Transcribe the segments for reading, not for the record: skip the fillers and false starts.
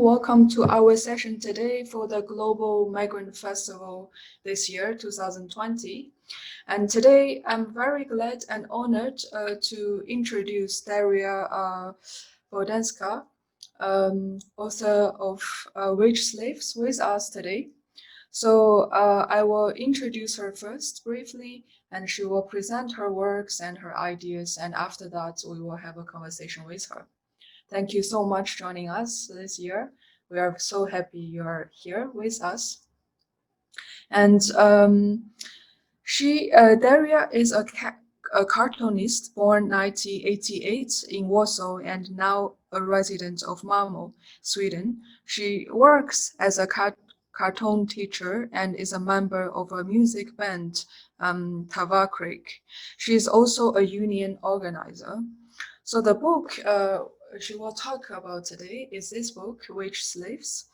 welcome to our session today for the Global Migrant Festival this year, 2020. And today I'm very glad and honored to introduce Daria Bogdanska, author of Wage Slaves, with us today. So I will introduce her first briefly, and she will present her works and her ideas, and after that we will have a conversation with her. Thank you so much for joining us this year. We are so happy you are here with us. And Daria is a cartoonist born 1988 in Warsaw and now a resident of Malmö, Sweden. She works as a cartoon teacher and is a member of a music band, Tavakrik. She is also a union organizer. So the book she will talk about today is this book, Wage Slaves.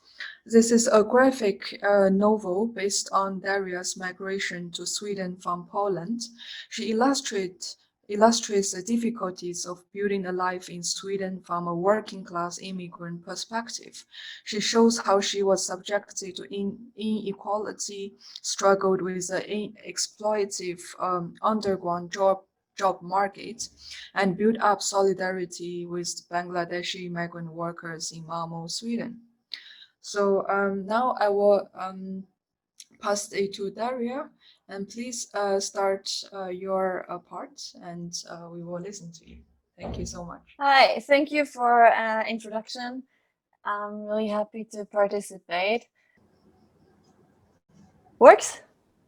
This is a graphic novel based on Daria's migration to Sweden from Poland. She illustrates the difficulties of building a life in Sweden from a working-class immigrant perspective. She shows how she was subjected to inequality, struggled with the exploitative underground job market, and built up solidarity with Bangladeshi migrant workers in Malmö, Sweden. So now I will pass it to Daria, and please start your part, and we will listen to you. Thank you so much. Hi, thank you for introduction. I'm really happy to participate. Works?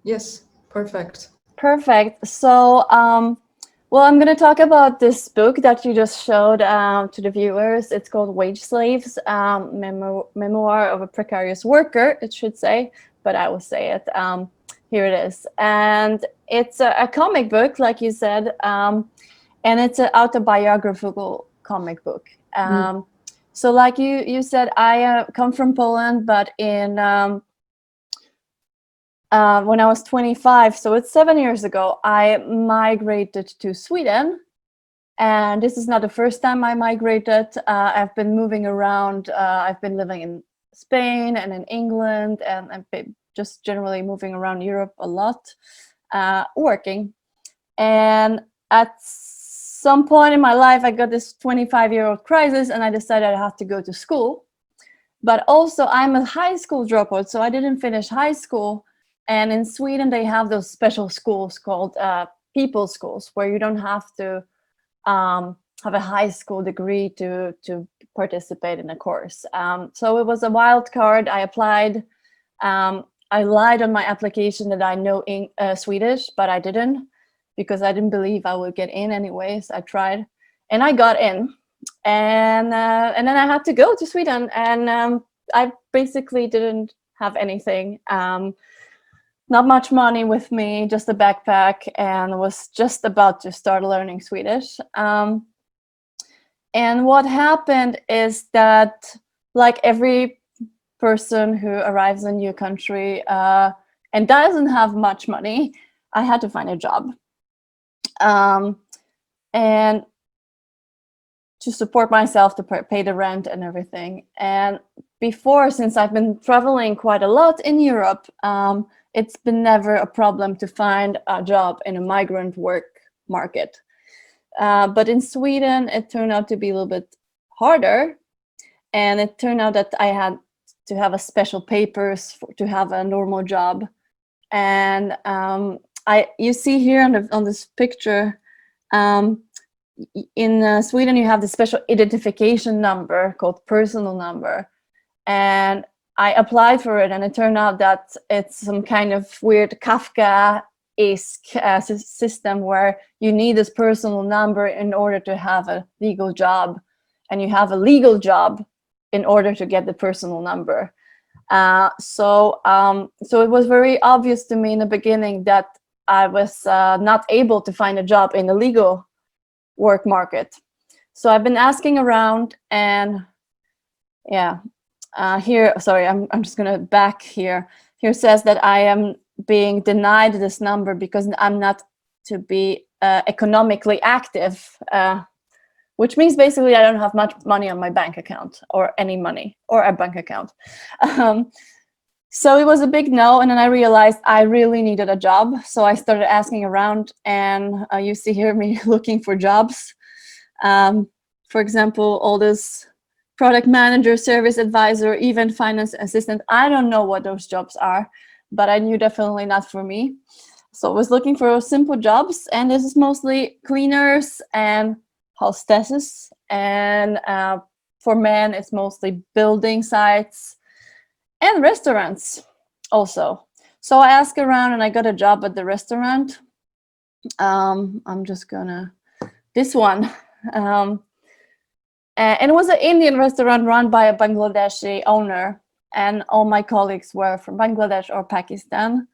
Yes, perfect. Perfect. So, well, I'm going to talk about this book that you just showed to the viewers. It's called Wage Slaves, Memoir of a Precarious Worker, it should say, but I will say it. Here it is. And it's a comic book, like you said, and it's an autobiographical comic book. So like you said, I come from Poland, but in when I was 25, so it's 7 years ago, I migrated to Sweden. And this is not the first time I migrated. I've been moving around. I've been living in Spain and in England, and I've been just generally moving around Europe a lot, working. And at some point in my life, I got this 25-year-old crisis, and I decided I had to go to school. But also, I'm a high school dropout, so I didn't finish high school. And in Sweden, they have those special schools called people schools, where you don't have to have a high school degree to participate in a course. So it was a wild card. I applied. I lied on my application that I know Swedish, but I didn't, because I didn't believe I would get in anyways. I tried, and I got in. And then I had to go to Sweden, and I basically didn't have anything. Not much money with me, just a backpack, and was just about to start learning Swedish. And what happened is that, like every person who arrives in a new country and doesn't have much money, I had to find a job. And to support myself, to pay the rent and everything. And before, since I've been traveling quite a lot in Europe, it's been never a problem to find a job in a migrant work market. But in Sweden, it turned out to be a little bit harder. And it turned out that I had to have a special papers to have a normal job. And you see here on this picture, in Sweden, you have the special identification number called personal number. And I applied for it, and it turned out that it's some kind of weird Kafka-esque system where you need this personal number in order to have a legal job, and you have a legal job in order to get the personal number. So it was very obvious to me in the beginning that I was not able to find a job in the legal work market. So I've been asking around, and yeah. Here, sorry, I'm just gonna back here. Here says that I am being denied this number because I'm not to be economically active. which means basically I don't have much money on my bank account or any money or a bank account. So it was a big no. And then I realized I really needed a job. So I started asking around, and you see here me looking for jobs. For example, all this product manager, service advisor, even finance assistant. I don't know what those jobs are, but I knew definitely not for me. So I was looking for simple jobs, and this is mostly cleaners and hostesses. And for men, it's mostly building sites and restaurants also. So I asked around and I got a job at the restaurant. I'm just gonna, this one. And it was an Indian restaurant run by a Bangladeshi owner. And all my colleagues were from Bangladesh or Pakistan.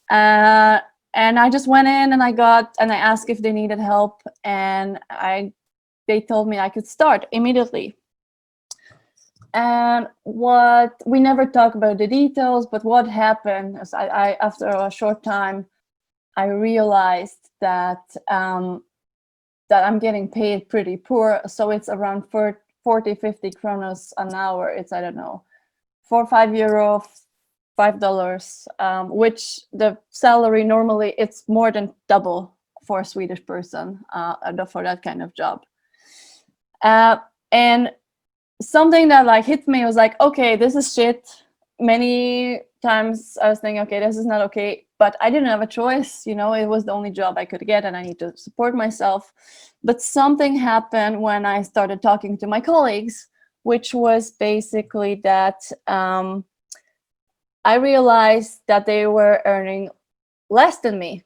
And I just went in and I asked if they needed help. And they told me I could start immediately. And we never talk about the details, but what happened is I after a short time, I realized that that I'm getting paid pretty poor. So it's around 40, 50 kronos an hour. It's, I don't know, 4 or 5 euro, $5, which the salary normally it's more than double for a Swedish person for that kind of job. And something that like hit me was like, okay, this is shit. Many times I was thinking, okay, this is not okay, but I didn't have a choice. You know, it was the only job I could get and I need to support myself. But something happened when I started talking to my colleagues, which was basically that I realized that they were earning less than me.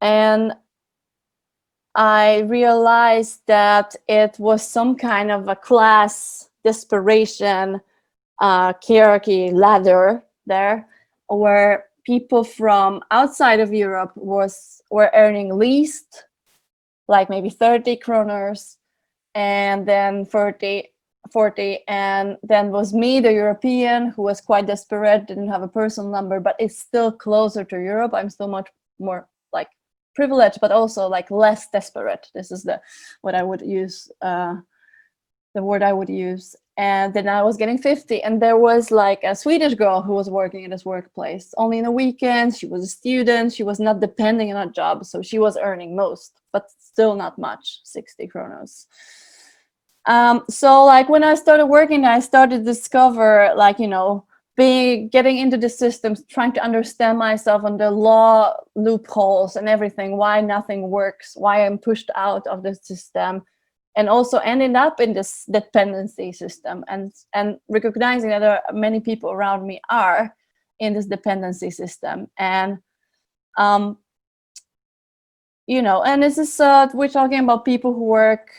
And I realized that it was some kind of a class desperation hierarchy ladder there, where people from outside of Europe were earning least, like maybe 30 kroners, and then 40, and then was me, the European, who was quite desperate, didn't have a personal number, but it's still closer to Europe. I'm still much more like privileged, but also like less desperate. This is what I would use, the word I would use. And then I was getting 50, and there was like a Swedish girl who was working in this workplace only in the weekends. She was a student. She was not depending on a job, so she was earning most, but still not much, 60 kronos. So like when I started working, I started to discover, like, you know, getting into the systems, trying to understand myself on the law loopholes and everything, why nothing works, why I'm pushed out of the system, and also ending up in this dependency system, and recognizing that there are many people around me are in this dependency system. And you know, and this is we're talking about people who work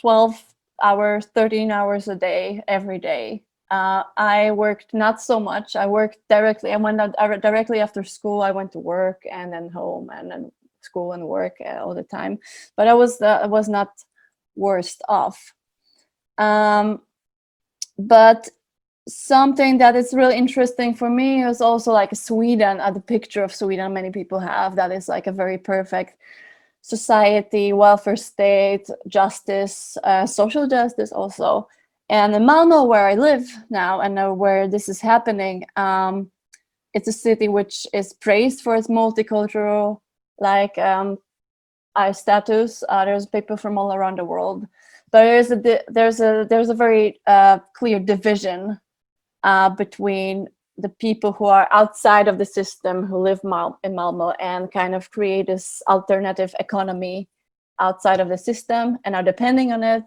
12 hours, 13 hours a day, every day. I worked not so much. I worked directly. I went out directly after school. I went to work and then home and then school and work all the time. But I was not worst off. But something that is really interesting for me is also like Sweden, the picture of Sweden many people have, that is like a very perfect society, welfare state, justice, social justice also. And in Malmö, where I live now and where this is happening, it's a city which is praised for its multicultural status. There's people from all around the world, but there's a very clear division between the people who are outside of the system, who live in Malmö and kind of create this alternative economy outside of the system and are depending on it,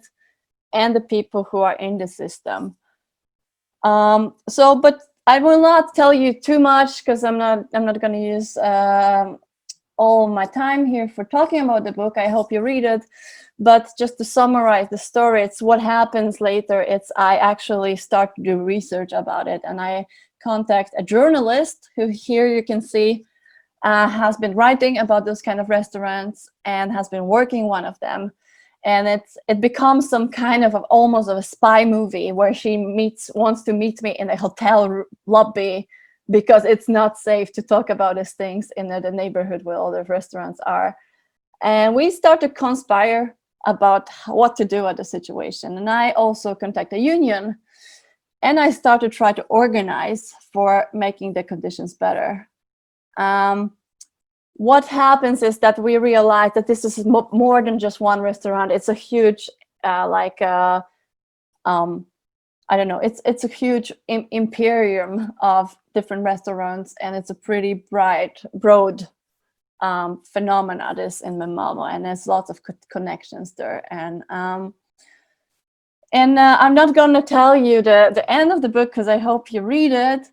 and the people who are in the system. But I will not tell you too much because I'm not going to use all my time here for talking about the book. I hope you read it. But just to summarize the story, it's what happens later. I actually start to do research about it, and I contact a journalist who, here you can see, has been writing about those kind of restaurants and has been working one of them. And it becomes some kind of almost of a spy movie where she wants to meet me in a hotel lobby because it's not safe to talk about these things in the neighborhood where all the restaurants are. And we start to conspire about what to do at the situation. And I also contacted a union, and I started to try to organize for making the conditions better. What happens is that we realize that this is more than just one restaurant. It's a huge, I don't know, it's a huge imperium of different restaurants, and it's a pretty broad phenomena this in Malmö, and there's lots of connections there. And I'm not going to tell you the end of the book because I hope you read it,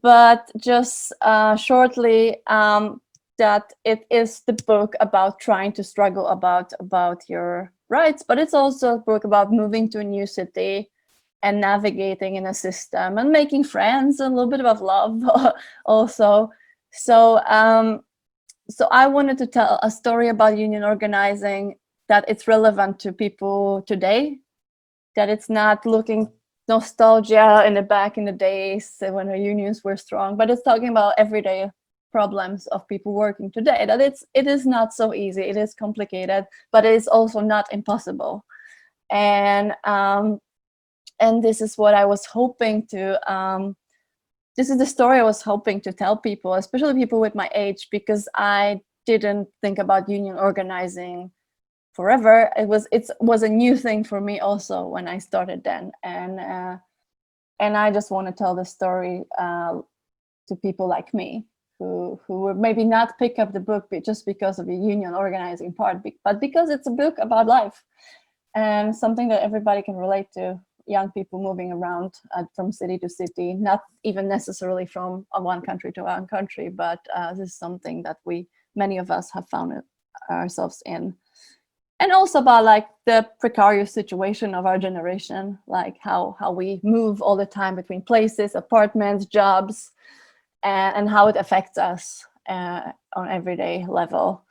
but just shortly, that it is the book about trying to struggle about your rights, but it's also a book about moving to a new city and navigating in a system and making friends, and a little bit of love also. So I wanted to tell a story about union organizing that it's relevant to people today, that it's not looking nostalgia in the back in the days when the unions were strong, but it's talking about everyday problems of people working today, that it is not so easy, it is complicated, but it is also not impossible. And this is what I was hoping to this is the story I was hoping to tell people, especially people with my age, because I didn't think about union organizing forever. It was a new thing for me also when I started then, and I just want to tell the story to people like me who would maybe not pick up the book just because of the union organizing part, but because it's a book about life and something that everybody can relate to. Young people moving around from city to city, not even necessarily from one country to one country, but this is something that many of us have found ourselves in. And also about like the precarious situation of our generation, like how we move all the time between places, apartments, jobs, and how it affects us on everyday level.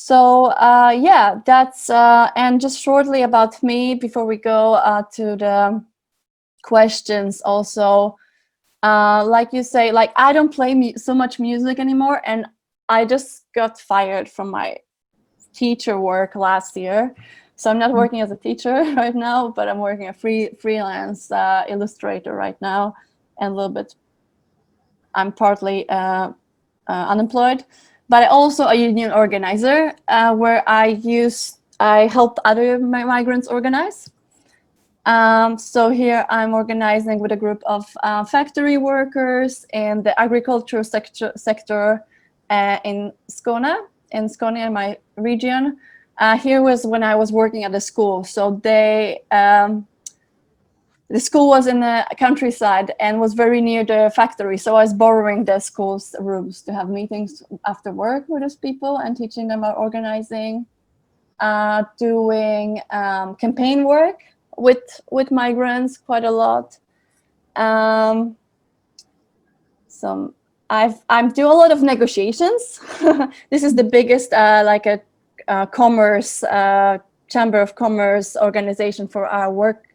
Yeah, that's and just shortly about me before we go to the questions also. Like you say, like I don't play so much music anymore, and I just got fired from my teacher work last year, so I'm not working as a teacher right now, but I'm working a freelance illustrator right now, and a little bit I'm partly unemployed, but also a union organizer where I help other migrants organize. So here I'm organizing with a group of factory workers in the agricultural sector in Skåne, in my region. Here was when I was working at the school. So the school was in the countryside and was very near the factory. So I was borrowing the school's rooms to have meetings after work with those people and teaching them about organizing, doing campaign work with migrants quite a lot. I'm doing a lot of negotiations. This is the biggest commerce chamber of commerce organization for our work.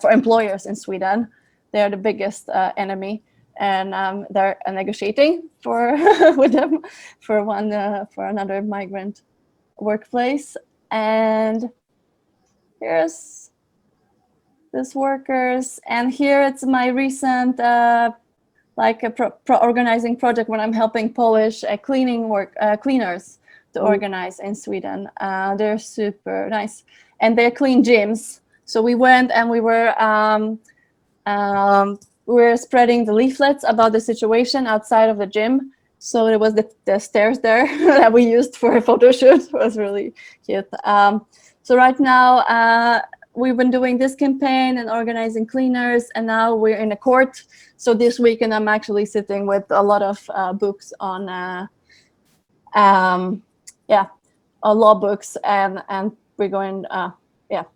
For employers in Sweden, they're the biggest enemy, and they're negotiating with them for another migrant workplace. And here's this workers, and here it's my recent organizing project when I'm helping Polish cleaners to organize in Sweden. They're super nice, and they clean gyms. So we went and we were spreading the leaflets about the situation outside of the gym. So it was the stairs there that we used for a photo shoot. It was really cute. So right now we've been doing this campaign and organizing cleaners, and now we're in a court. So this weekend I'm actually sitting with a lot of books on law books, and we're going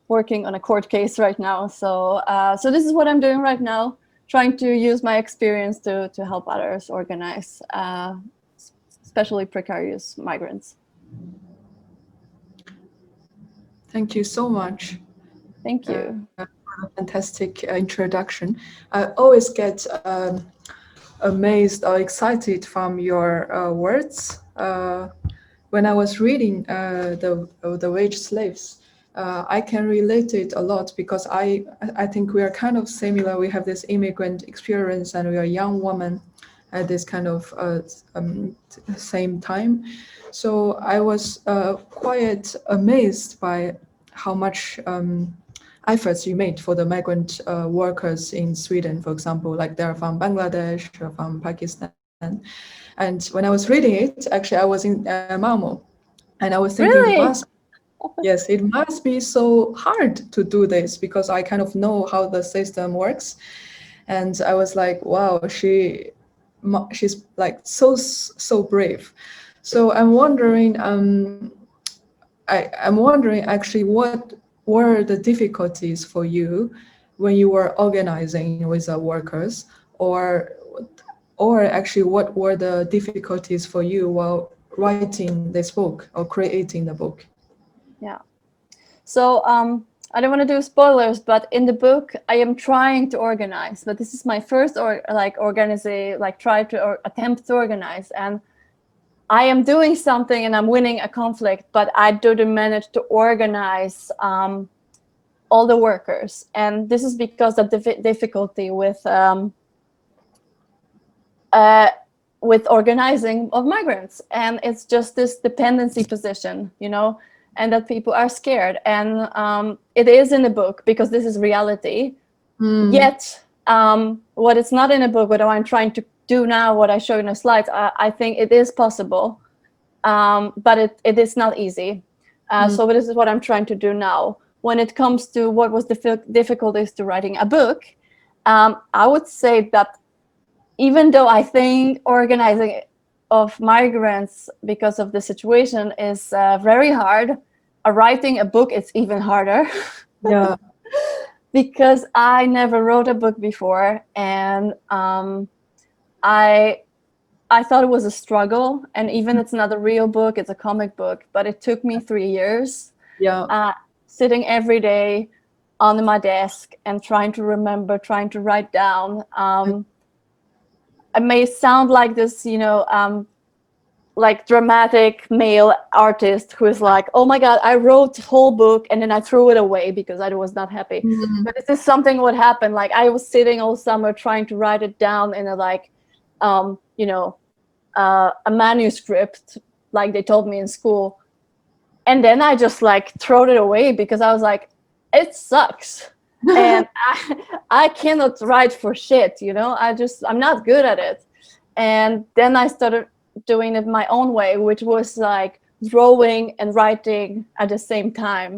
working on a court case right now. So this is what I'm doing right now, trying to use my experience to help others organize, especially precarious migrants. Thank you so much. Thank you. For a fantastic introduction. I always get amazed or excited from your words when I was reading the wage slaves, I can relate it a lot because I think we are kind of similar. We have this immigrant experience, and we are young women at this kind of same time. So I was quite amazed by how much efforts you made for the migrant workers in Sweden, for example, like they're from Bangladesh or from Pakistan. And when I was reading it, actually, I was in Malmö, and I was thinking, Really? yes, it must be so hard to do this because I kind of know how the system works. And I was like, wow, she's like so brave. So I'm wondering, I'm wondering actually what were the difficulties for you when you were organizing with the workers, or or actually what were the difficulties for you while writing this book or creating the book? Yeah. So I don't want to do spoilers, but in the book I am trying to organize. But this is my first try to or attempt to organize, and I am doing something and I'm winning a conflict, but I didn't manage to organize all the workers, and this is because of the difficulty with organizing of migrants, and it's just this dependency position, you know, and that people are scared, and it is in the book because this is reality. Yet what is not in a book, what I'm trying to do now, what I show in the slides, I think it is possible, but it is not easy. So this is what I'm trying to do now. When it comes to what was the difficulties to writing a book, I would say that even though I think organizing of migrants because of the situation is very hard, writing a book is even harder. Yeah. Because I never wrote a book before, and I thought it was a struggle. And even it's not a real book; it's a comic book. But it took me 3 years, Yeah. sitting every day on my desk and trying to remember, trying to write down. It may sound like this, you know, like dramatic male artist who is like, oh my god, I wrote the whole book and then I threw it away because I was not happy. But this is something what happened. Like I was sitting all summer trying to write it down in a you know, a manuscript, like they told me in school, and then I just like throw it away because I was like, it sucks. And I cannot write for shit, you know. I'm not good at it. And then I started doing it my own way, which was like drawing and writing at the same time.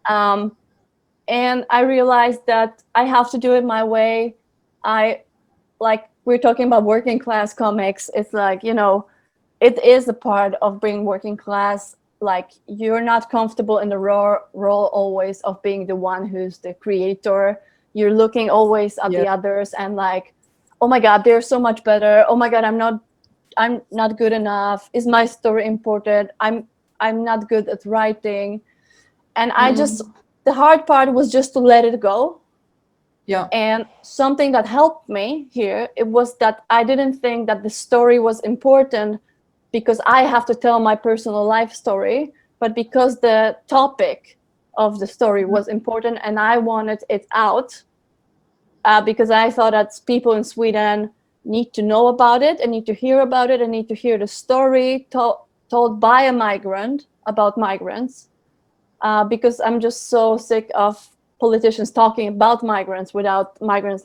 And I realized that I have to do it my way. I like we're talking about working class comics. It's like, you know, it is a part of being working class. Like you're not comfortable in the role always of being the one who's the creator. You're looking always at the others and like, oh my god, they're so much better. Oh my god, I'm not good enough. Is my story important? I'm not good at writing. And the hard part was just to let it go. Yeah. And something that helped me here, it was that I didn't think that the story was important because I have to tell my personal life story, but because the topic of the story was important and I wanted it out, because I thought that people in Sweden need to know about it and need to hear about it and need to hear the story told by a migrant about migrants, because I'm just so sick of politicians talking about migrants without migrants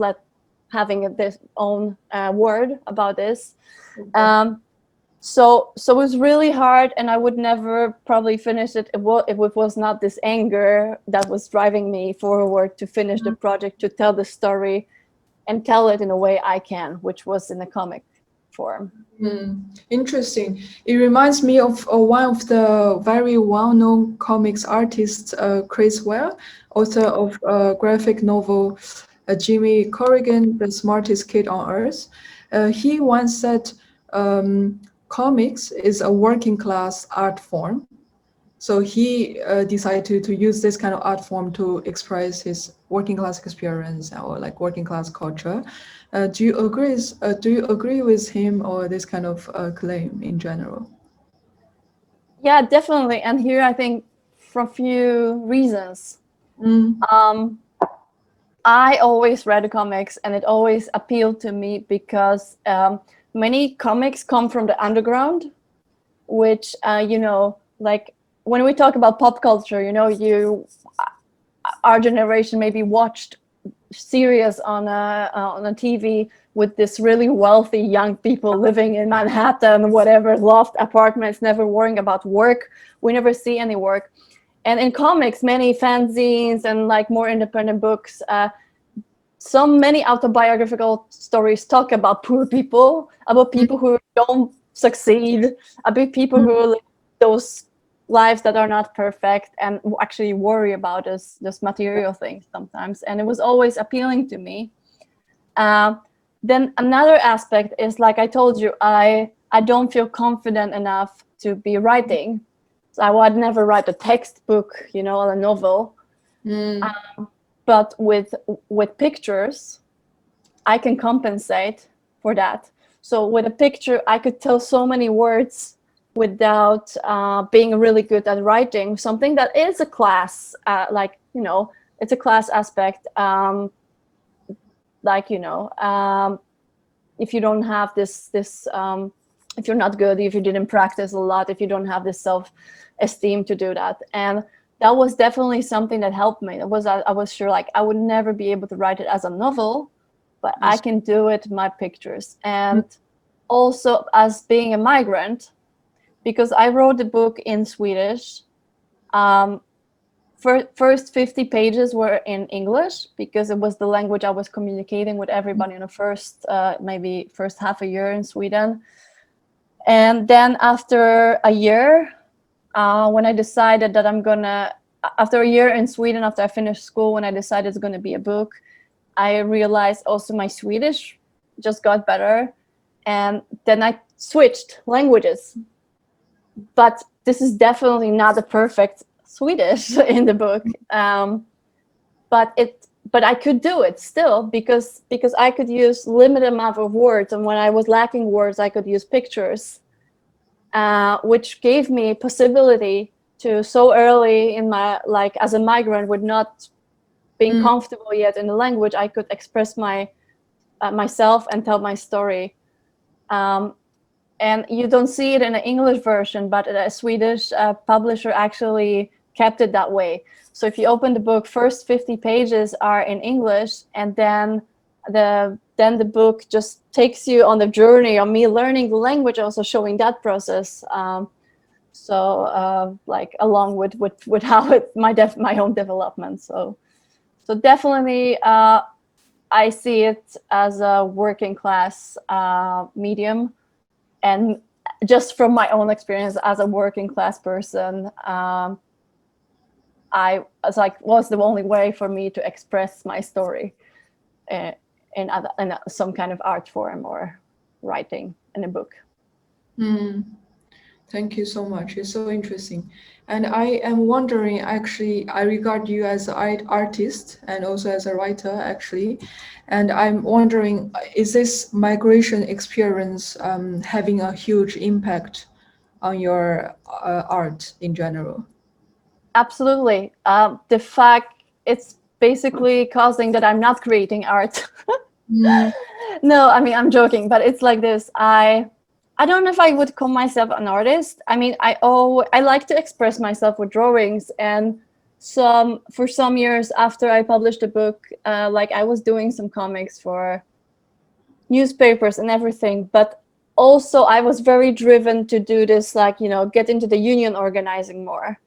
having their own word about this. So it was really hard, and I would never probably finish it if it was not this anger that was driving me forward to finish the project, to tell the story and tell it in a way I can, which was in a comic form. Interesting. It reminds me of one of the very well-known comics artists, Chris Ware, author of graphic novel Jimmy Corrigan, The Smartest Kid on Earth. He once said, comics is a working class art form. So he decided to use this kind of art form to express his working class experience or like working class culture. Do you agree with him or this kind of claim in general? Yeah, definitely. And here I think for a few reasons. Mm, Um, I always read comics, and it always appealed to me because many comics come from the underground, which like when we talk about pop culture, our generation maybe watched series on a TV with this really wealthy young people living in Manhattan, whatever, loft apartments, never worrying about work. We never see any work. And in comics, many fanzines and like more independent books, many autobiographical stories talk about poor people, about mm, people who don't succeed, about people mm, who live those lives that are not perfect and actually worry about this material things sometimes. And it was always appealing to me. Uh, then another aspect is, like I told you, I don't feel confident enough to be writing. So I would never write a textbook, a novel. mm, But with pictures, I can compensate for that. So with a picture, I could tell so many words without being really good at writing. Something that is a class, it's a class aspect. Like if you don't have this, if you're not good, if you didn't practice a lot, if you don't have this self-esteem to do that, and that was definitely something that helped me. I was sure like I would never be able to write it as a novel, but I yes. can do it my pictures. Mm, And also as being a migrant, because I wrote the book in Swedish. um, First 50 pages were in English because it was the language I was communicating with everybody in the first maybe first half a year in Sweden. And then after a year, when I decided that after a year in Sweden, after I finished school, when I decided it's going to be a book, I realized also my Swedish just got better. And then I switched languages. But this is definitely not a perfect Swedish in the book. But I could do it still because I could use limited amount of words, and when I was lacking words, I could use pictures, which gave me possibility to so early in my like as a migrant with not being mm, comfortable yet in the language, I could express myself and tell my story. Um, and you don't see it in the English version, but a Swedish publisher actually kept it that way. So if you open the book, first 50 pages are in English, and then the book just takes you on the journey of me learning the language, also showing that process. Like along with how my own development. So definitely, I see it as a working class medium. And just from my own experience as a working class person, I was like was the only way for me to express my story uh, in some kind of art form or writing in a book. mm. Thank you so much. It's so interesting. And I am wondering, actually, I regard you as an artist and also as a writer, actually. And I'm wondering, is this migration experience having a huge impact on your art in general? Absolutely. The fact it's basically causing that I'm not creating art. Mm, No, I mean I'm joking, but it's like this. I don't know if I would call myself an artist. I mean, I like to express myself with drawings, and for some years after I published a book, like I was doing some comics for newspapers and everything, but also I was very driven to do this, like get into the union organizing more.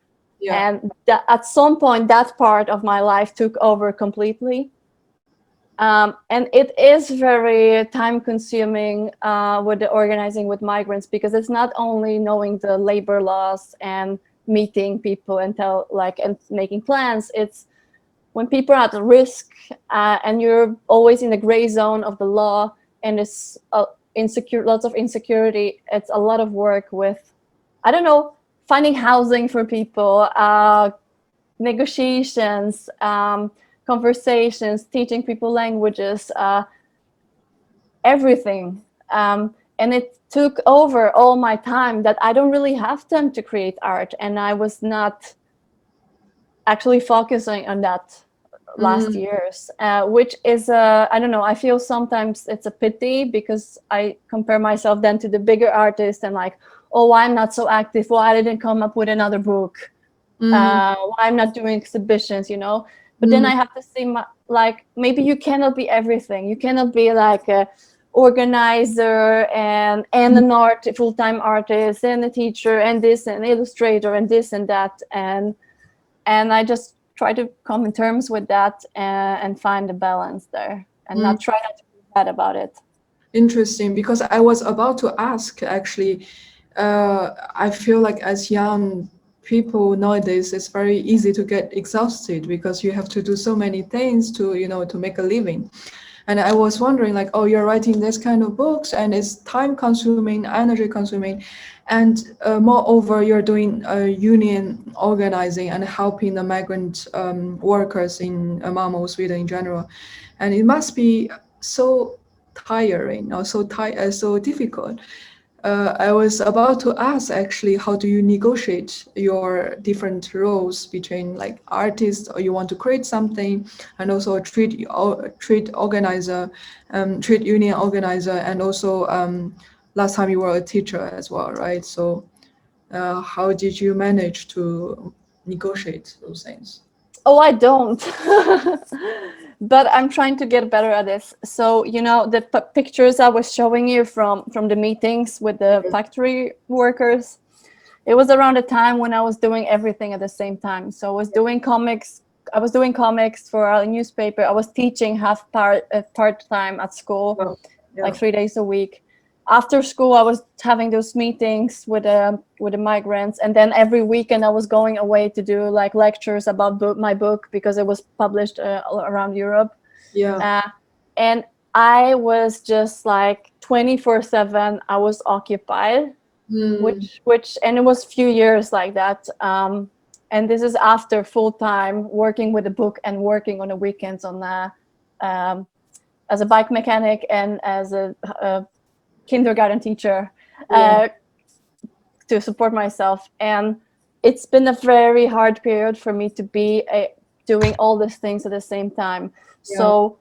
yeah. And at some point, that part of my life took over completely. And it is very time consuming with the organizing with migrants, because it's not only knowing the labor laws and meeting people and making plans. It's when people are at risk, and you're always in the gray zone of the law, and it's lots of insecurity. It's a lot of work with, I don't know, finding housing for people, negotiations, conversations, teaching people languages, everything. and it took over all my time, that I don't really have time to create art, and I was not actually focusing on that last Mm, years, which is I don't know, I feel sometimes it's a pity, because I compare myself then to the bigger artists, and like, oh, I'm not so active, why I didn't come up with another book, mm, why I'm not doing exhibitions, you know. But then mm, I have to see like, maybe you cannot be everything. You cannot be like a organizer and mm. an full-time artist and a teacher and this and illustrator and this and that, and I just try to come in terms with that, and find a balance there, and Mm. not try not to be bad about it. Interesting, because I was about to ask actually. I feel like as young people nowadays, it's very easy to get exhausted because you have to do so many things to, to make a living. And I was wondering, like, oh, you're writing this kind of books, and it's time consuming, energy consuming, and moreover, you're doing union organizing and helping the migrant workers in Malmö, Sweden in general, and it must be so tiring or so difficult. I was about to ask actually, how do you negotiate your different roles between like artist, or you want to create something, and also a trade organizer, trade union organizer, and also last time you were a teacher as well, right? So how did you manage to negotiate those things? Oh, I don't. But I'm trying to get better at this. So, you know, the pictures I was showing you from the meetings with the factory workers, it was around the time when I was doing everything at the same time. So I was doing comics for our newspaper. I was teaching part-time at school, Yeah, like yeah, 3 days a week. After school, I was having those meetings with the migrants, and then every weekend I was going away to do like lectures about my book, because it was published all around Europe. yeah. Uh, and I was just like 24/7. I was occupied, Mm, and it was few years like that. And this is after full time working with the book and working on the weekends on um, as a bike mechanic and as a kindergarten teacher, yeah, uh, to support myself. And it's been a very hard period for me to be doing all these things at the same time. yeah. So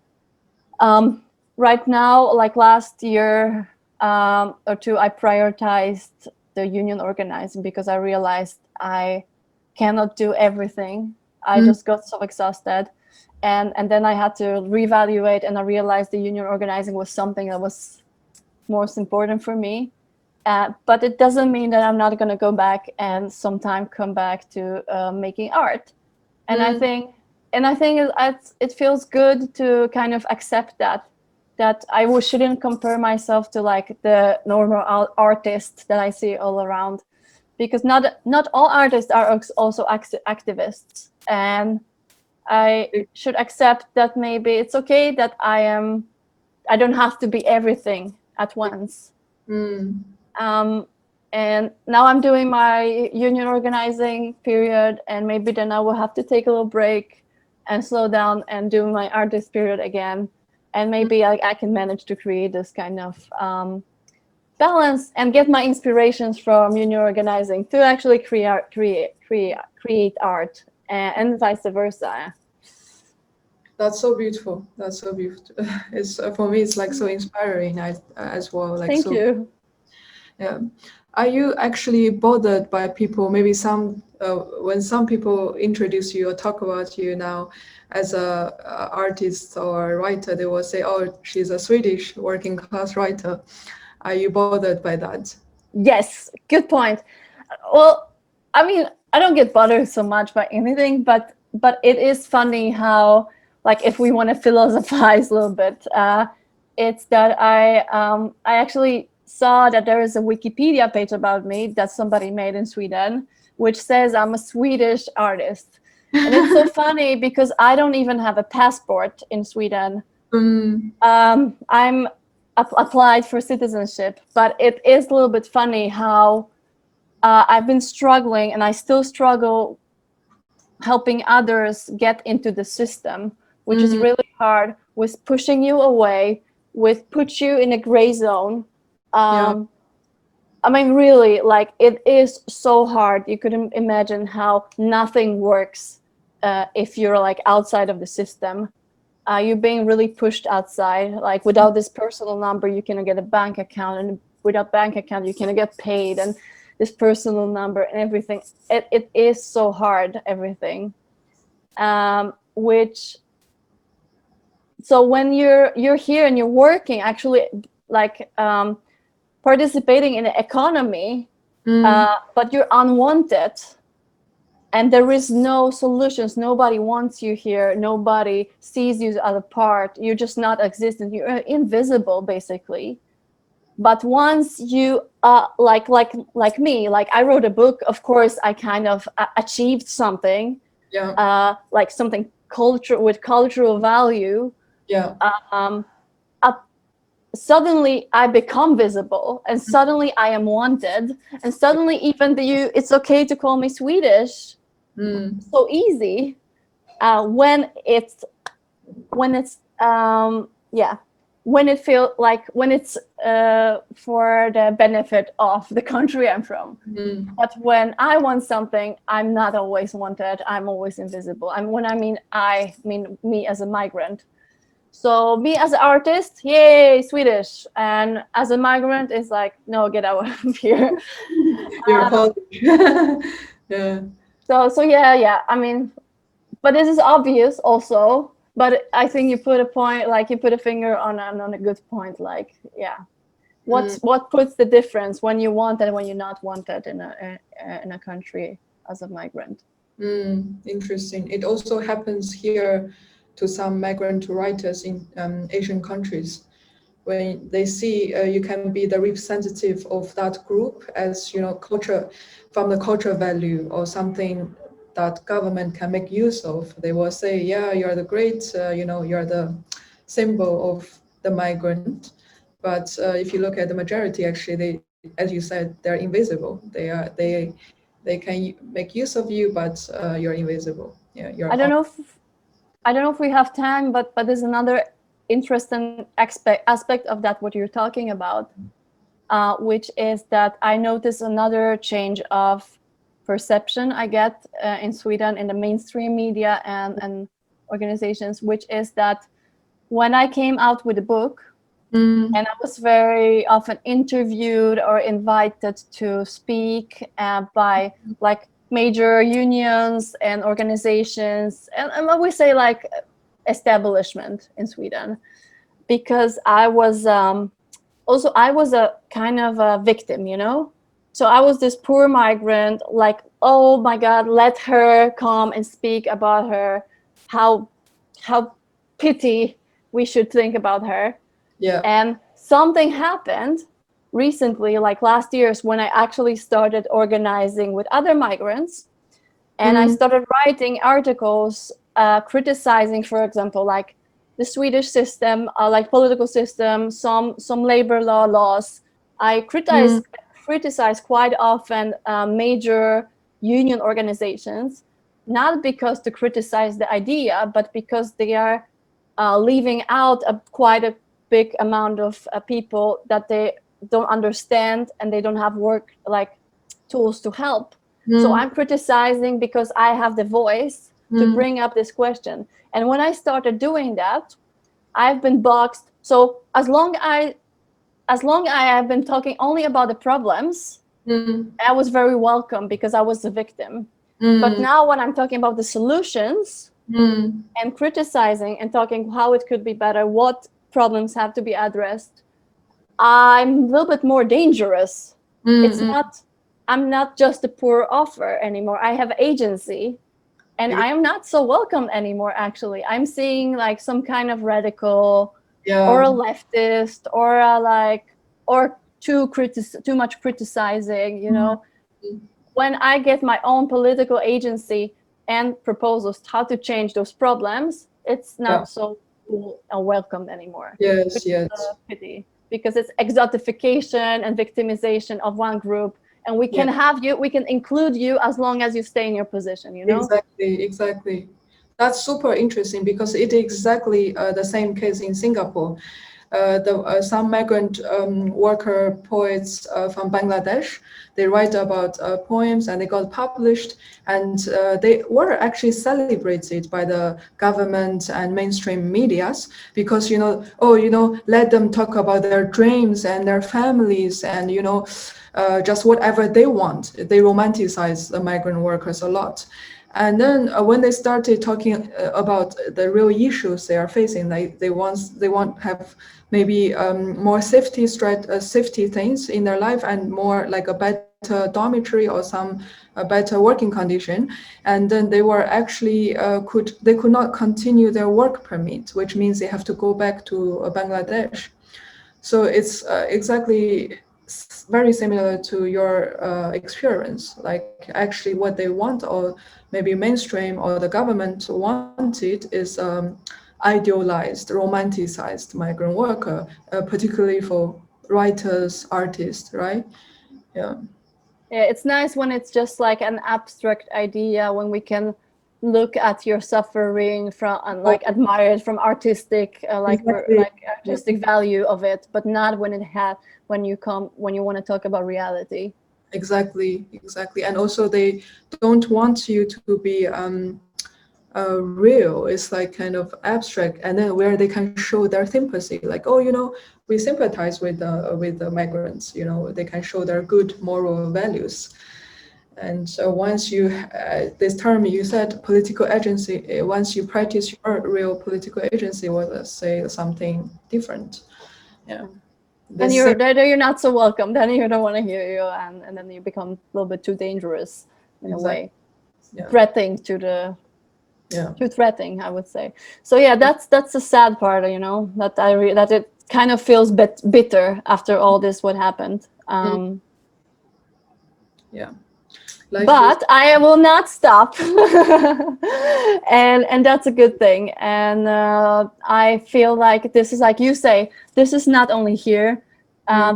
um, right now, like last year or two, I prioritized the union organizing, because I realized I cannot do everything. I Mm, just got so exhausted. And then I had to reevaluate, and I realized the union organizing was something that was most important for me. But it doesn't mean that I'm not going to go back and sometime come back to making art. And I mm, think, it feels good to kind of accept that I shouldn't compare myself to like the normal artist that I see all around, because not all artists are also activists, and I should accept that maybe it's okay that I don't have to be everything at once. mm. Um, and now I'm doing my union organizing period, and maybe then I will have to take a little break and slow down and do my artist period again. And maybe I can manage to create this kind of balance and get my inspirations from union organizing to actually create art, and vice versa. That's so beautiful. That's so beautiful. It's for me. It's like so inspiring as well. Like Thank so. you. Yeah. Are you actually bothered by people? Maybe when some people introduce you or talk about you now as a artist or writer, they will say, "Oh, she's a Swedish working class writer." Are you bothered by that? Yes, good point. Well, I mean, I don't get bothered so much by anything, but it is funny how, like, if we want to philosophize a little bit, it's that I actually saw that there is a Wikipedia page about me that somebody made in Sweden, which says I'm a Swedish artist. And it's so funny because I don't even have a passport in Sweden. Mm, I'm applied for citizenship, but it is a little bit funny how I've been struggling, and I still struggle helping others get into the system, which is mm, really hard, with pushing you away, with put you in a gray zone, Yeah. I mean, really, like, it is so hard. You couldn't imagine how nothing works if you're like outside of the system. You're being really pushed outside. Like, without this personal number, you cannot get a bank account, and without bank account, you cannot get paid, and this personal number and everything. It is so hard, everything. Which, so when you're here and you're working, actually, like, participating in the economy, but you're unwanted, and there is no solutions. Nobody wants you here. Nobody sees you as a part. You're just not existent. You're invisible, basically. But once you like me, like, I wrote a book. Of course, I kind of achieved something, like something with cultural value. Yeah. Um, Suddenly I become visible, and suddenly I am wanted, and suddenly even it's okay to call me Swedish. So easy when it's when it feels like, when it's for the benefit of the country I'm from. But when I want something, I'm not always wanted. I'm always invisible. I mean me as a migrant. So me as an artist, yay, Swedish, and as a migrant, it's like, no, get out of here. You're Polish. Yeah. So yeah. I mean, but this is obvious also. But I think you put a finger on a good point. Like, yeah, what puts the difference when you want and when you're not wanted in a country as a migrant? Interesting. It also happens here to some migrant writers in Asian countries. When they see you can be the representative of that group, as culture, from the cultural value or something that government can make use of, they will say, yeah, you're the great, you're the symbol of the migrant. But if you look at the majority, actually, they, as you said, they're invisible. They can make use of you, but you're invisible. Yeah, you're. I don't know if we have time, but there's another interesting aspect of that, what you're talking about, which is that I notice another change of perception I get in Sweden in the mainstream media and organizations, which is that when I came out with a book, and I was very often interviewed or invited to speak by like major unions and organizations, and we say like establishment in Sweden, because I was I was a kind of a victim, So I was this poor migrant, like, oh my God, let her come and speak about her, how pity we should think about her. Yeah. And something happened recently, like last year, when I actually started organizing with other migrants, and I started writing articles criticizing, for example, like the Swedish system, like political system, some labor laws. I criticize quite often major union organizations, not because to criticize the idea, but because they are leaving out quite a big amount of people that they don't understand, and they don't have work like tools to help. So I'm criticizing because I have the voice to bring up this question. And when I started doing that, I've been boxed. So as long I have been talking only about the problems, I was very welcome because I was the victim. But now when I'm talking about the solutions and criticizing and talking how it could be better, what problems have to be addressed, I'm a little bit more dangerous. I'm not just a poor offer anymore. I have agency, and I am not so welcome anymore, actually. I'm seeing like some kind of radical or a leftist or too much criticizing, When I get my own political agency and proposals how to change those problems, it's not so cool and welcomed anymore. Yes. Pity, because it's exotification and victimization of one group, and we can we can include you as long as you stay in your position, Exactly. That's super interesting because it is exactly the same case in Singapore. some migrant worker poets from Bangladesh. They write about poems and they got published, and they were actually celebrated by the government and mainstream medias because, let them talk about their dreams and their families and, just whatever they want. They romanticize the migrant workers a lot. And then when they started talking about the real issues they are facing, they want have maybe more safety things in their life and more like a better dormitory or some a better working condition. And then they were actually could not continue their work permit, which means they have to go back to Bangladesh. So it's exactly very similar to your experience. Like actually what they want, or maybe mainstream or the government wanted, is idealized, romanticized migrant worker, particularly for writers, artists, right? Yeah. Yeah, it's nice when it's just like an abstract idea, when we can look at your suffering from and like admire it from artistic Exactly. like artistic value of it, but not when when you want to talk about reality. Exactly. And also they don't want you to be real. It's like kind of abstract, and then where they can show their sympathy, like, oh, we sympathize with the migrants. They can show their good moral values. And so once you this term you said political agency, once you practice your real political agency, will say something different. Yeah. And This same, you're not so welcome. Then you don't want to hear you, and then you become a little bit too dangerous in a exactly. way, Yeah. threatening to the Yeah. too threatening, I would say. So yeah, that's the sad part, that that it kind of feels bitter after all this what happened. Yeah. Life goes. But I will not stop, and that's a good thing. And I feel like this is, like you say, this is not only here.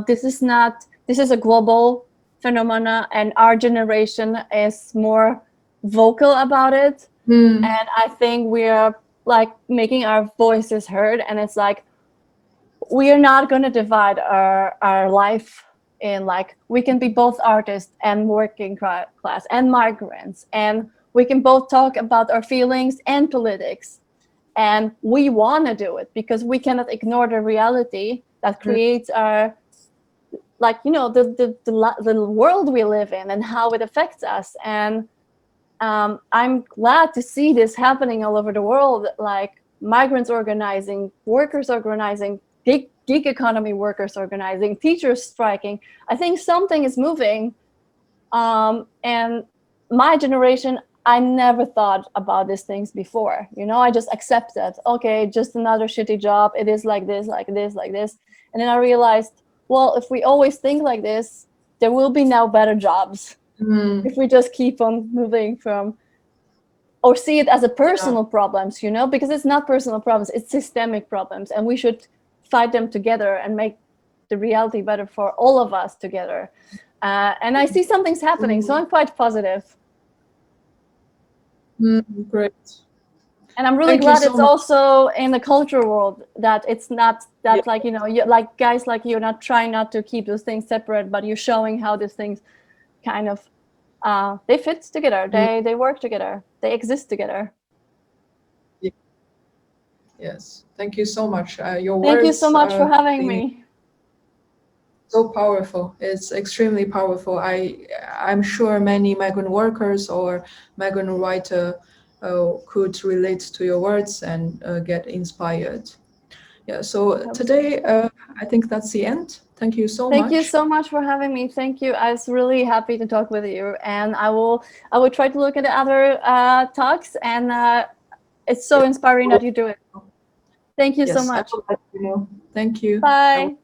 This is not. This is a global phenomena, and our generation is more vocal about it. And I think we are like making our voices heard, and it's like we are not going to divide our life in, like, we can be both artists and working class and migrants, and we can both talk about our feelings and politics, and we want to do it because we cannot ignore the reality that creates our, like, the world we live in and how it affects us. And I'm glad to see this happening all over the world, like migrants organizing, workers organizing, gig economy workers organizing, teachers striking. I think something is moving. And my generation, I never thought about these things before. I just accepted, okay, just another shitty job. It is like this, like this, like this. And then I realized, well, if we always think like this, there will be now better jobs. If we just keep on moving from, or see it as a personal problems, because it's not personal problems, it's systemic problems, and we should fight them together and make the reality better for all of us together. And I see something's happening, so I'm quite positive. Great. And I'm really Thank you glad so it's much. also in the culture world, that it's not that, like, like guys like you're not trying not to keep those things separate, but you're showing how these things kind of they fit together, they work together, they exist together. Yes, thank you so much. Your Thank you so words much for are having me. so powerful. It's extremely powerful. I'm sure many migrant workers or migrant writer could relate to your words and get inspired. Yeah. So today, I think that's the end. Thank you so Thank you much. so much for having me. Thank you. I was really happy to talk with you, and I will try to look at the other talks, and it's so inspiring that you do it. Thank you so Yes, I much. will let you know. Thank you. I will Bye.